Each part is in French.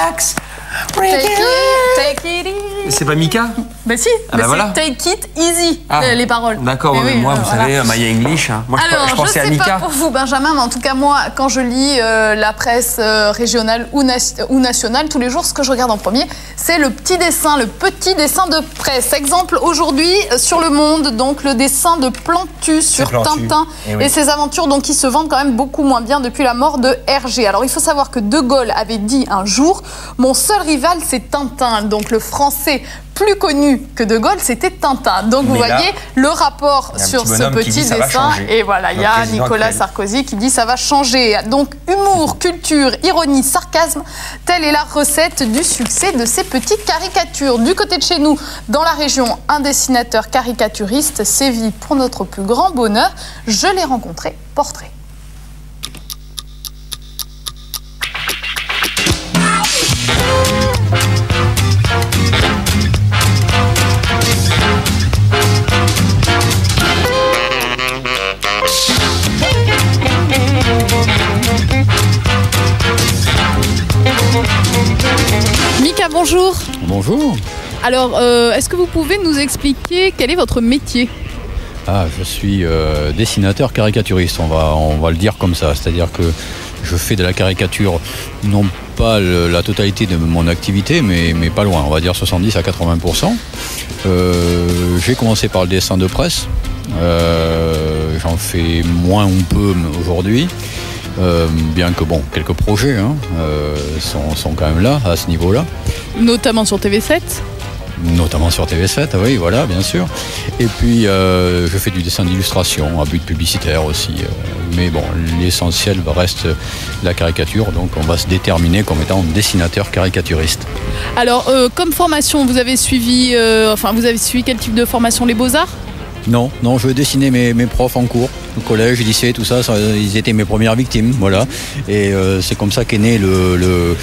relax. Take it easy. C'est pas Mika? Bah si, voilà. c'est Take it easy, les paroles. D'accord, mais moi, vous savez, Maya English. Moi, alors, je pensais à sais Mika. pas pour vous, Benjamin, mais en tout cas, moi, quand je lis la presse régionale ou nationale, tous les jours, ce que je regarde en premier, c'est le petit dessin de presse. Exemple, aujourd'hui, sur Le Monde, donc le dessin de Plantu sur Tintin et ses aventures, donc qui se vendent quand même beaucoup moins bien depuis la mort de Hergé. Alors, il faut savoir que De Gaulle avait dit un jour, mon seul rival, c'est Tintin, donc le français plus connu que De Gaulle, c'était Tintin. Donc vous voyez le rapport sur ce petit dessin. Et voilà, il y a Nicolas Sarkozy qui dit ça va changer. Donc humour, culture, ironie, sarcasme, telle est la recette du succès de ces petites caricatures. Du côté de chez nous, dans la région, un dessinateur caricaturiste sévit pour notre plus grand bonheur. Je l'ai rencontré, portrait. Mika, bonjour. Bonjour. Alors, est-ce que vous pouvez nous expliquer quel est votre métier ? Je suis dessinateur caricaturiste, on va le dire comme ça. C'est-à-dire que je fais de la caricature, non pas la totalité de mon activité, mais pas loin, on va dire 70 à 80%. J'ai commencé par le dessin de presse. J'en fais moins ou peu aujourd'hui. Bien que quelques projets sont quand même là, à ce niveau-là. Notamment sur TV7 ? Notamment sur TV7, oui, voilà, bien sûr. Et puis, je fais du dessin d'illustration, à but publicitaire aussi. Mais bon, l'essentiel reste la caricature, donc on va se déterminer comme étant dessinateur caricaturiste. Alors, comme formation, vous avez suivi quel type de formation, les Beaux-Arts ? Non, je dessinais mes profs en cours, au collège, lycée, tout ça, ils étaient mes premières victimes, voilà. Et c'est comme ça qu'est né le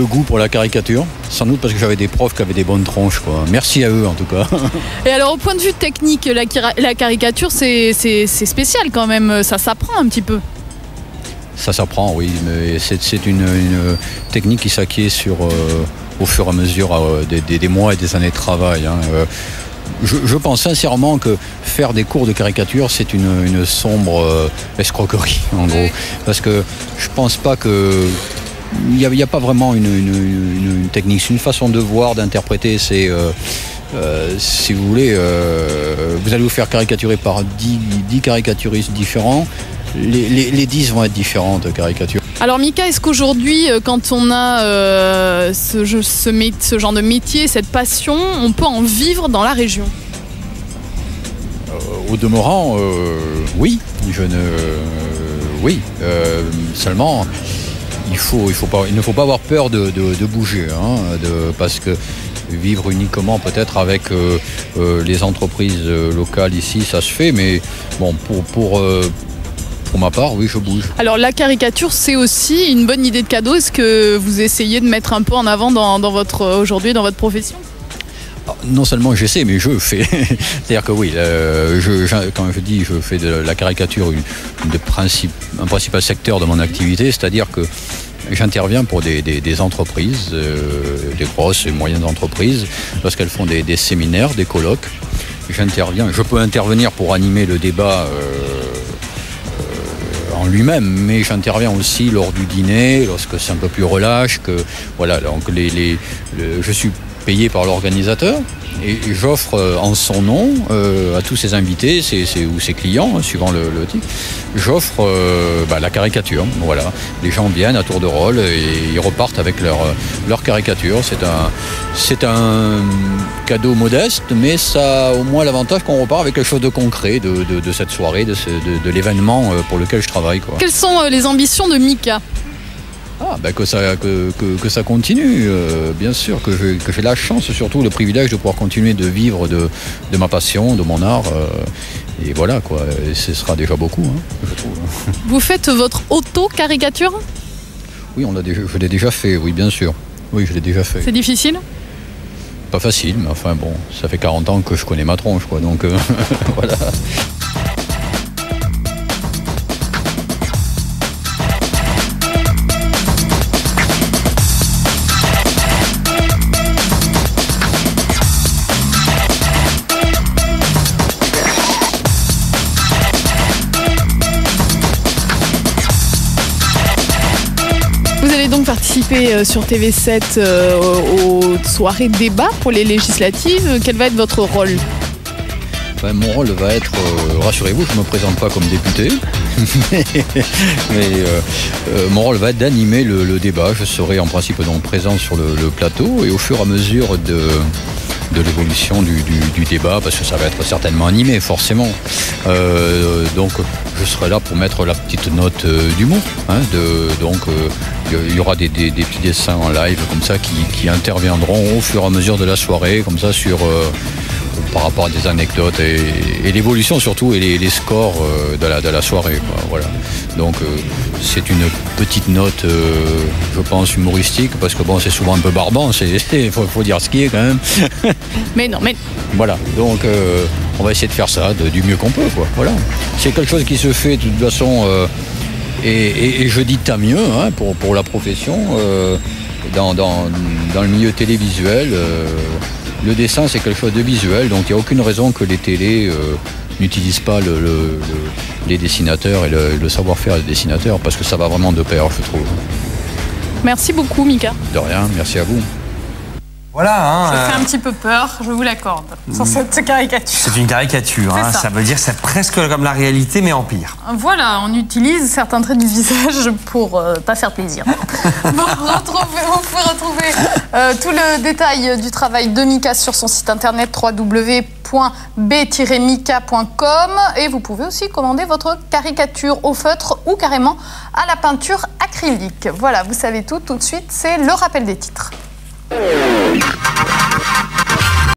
goût pour la caricature, sans doute parce que j'avais des profs qui avaient des bonnes tronches, quoi. Merci à eux en tout cas. Et alors au point de vue technique, la caricature c'est spécial quand même, ça s'apprend un petit peu. Ça s'apprend, oui, mais c'est une technique qui s'acquiert au fur et à mesure des mois et des années de travail. Je pense sincèrement que faire des cours de caricature, c'est une sombre escroquerie, en gros. Parce que je pense pas que... Il n'y a pas vraiment une technique. C'est une façon de voir, d'interpréter. C'est, si vous voulez, vous allez vous faire caricaturer par 10 caricaturistes différents. Les 10 vont être différentes, caricatures. Alors Mika, est-ce qu'aujourd'hui, quand on a ce genre de métier, cette passion, on peut en vivre dans la région ? Au demeurant, oui. Seulement, il ne faut pas avoir peur de bouger, parce que vivre uniquement peut-être avec les entreprises locales ici, ça se fait, mais bon, pour ma part, oui, je bouge. Alors la caricature, c'est aussi une bonne idée de cadeau. Est-ce que vous essayez de mettre un peu en avant aujourd'hui dans votre profession ? Non seulement j'essaie, mais je fais. C'est-à-dire que oui, quand je dis je fais de la caricature un principal secteur de mon activité, c'est-à-dire que j'interviens pour des entreprises, des grosses et moyennes entreprises, lorsqu'elles font des séminaires, des colloques. Je peux intervenir pour animer le débat en lui-même, mais j'interviens aussi lors du dîner, lorsque c'est un peu plus relâche, donc je suis payé par l'organisateur et j'offre en son nom à tous ses invités ou ses clients, suivant le type, j'offre la caricature. Voilà, les gens viennent à tour de rôle et ils repartent avec leur caricature. C'est un cadeau modeste, mais ça a au moins l'avantage qu'on repart avec quelque chose de concret de cette soirée, de l'événement pour lequel je travaille, quoi. Quelles sont les ambitions de Mika ? Que ça continue, bien sûr, que j'ai la chance, surtout le privilège de pouvoir continuer de vivre de ma passion, de mon art, et voilà quoi, et ce sera déjà beaucoup, je trouve. Vous faites votre auto-caricature ? Oui, je l'ai déjà fait, oui, bien sûr. Oui, je l'ai déjà fait. C'est difficile ? Pas facile, mais enfin bon, ça fait 40 ans que je connais ma tronche, quoi, donc voilà. participer sur TV7 aux soirées débat pour les législatives. Quel va être votre rôle ? Mon rôle va être, rassurez-vous, je ne me présente pas comme député, mais mon rôle va être d'animer le débat. Je serai en principe donc présent sur le plateau et au fur et à mesure de l'évolution du débat, parce que ça va être certainement animé, forcément. Donc je serai là pour mettre la petite note d'humour. Il y aura des petits dessins en live comme ça qui interviendront au fur et à mesure de la soirée, comme ça par rapport à des anecdotes et l'évolution surtout et les scores de la soirée, quoi. Voilà. Donc c'est une petite note, je pense, humoristique, parce que bon, c'est souvent un peu barbant, faut dire ce qui est quand même. Mais non. Voilà, donc on va essayer de faire ça du mieux qu'on peut, quoi. Voilà. C'est quelque chose qui se fait de toute façon, et je dis tant mieux pour la profession, dans le milieu télévisuel. Le dessin, c'est quelque chose de visuel, donc il n'y a aucune raison que les télés n'utilisent pas les dessinateurs et le savoir-faire des dessinateurs, parce que ça va vraiment de pair, je trouve. Merci beaucoup, Mika. De rien, merci à vous. Voilà. Ça fait un petit peu peur, je vous l'accorde, sur cette caricature. C'est une caricature, ça veut dire que c'est presque comme la réalité, mais en pire. Voilà, on utilise certains traits du visage pour pas faire plaisir. Vous pouvez retrouver tout le détail du travail de Mika sur son site internet www.b-mika.com, et vous pouvez aussi commander votre caricature au feutre ou carrément à la peinture acrylique. Voilà, vous savez tout de suite, c'est le rappel des titres.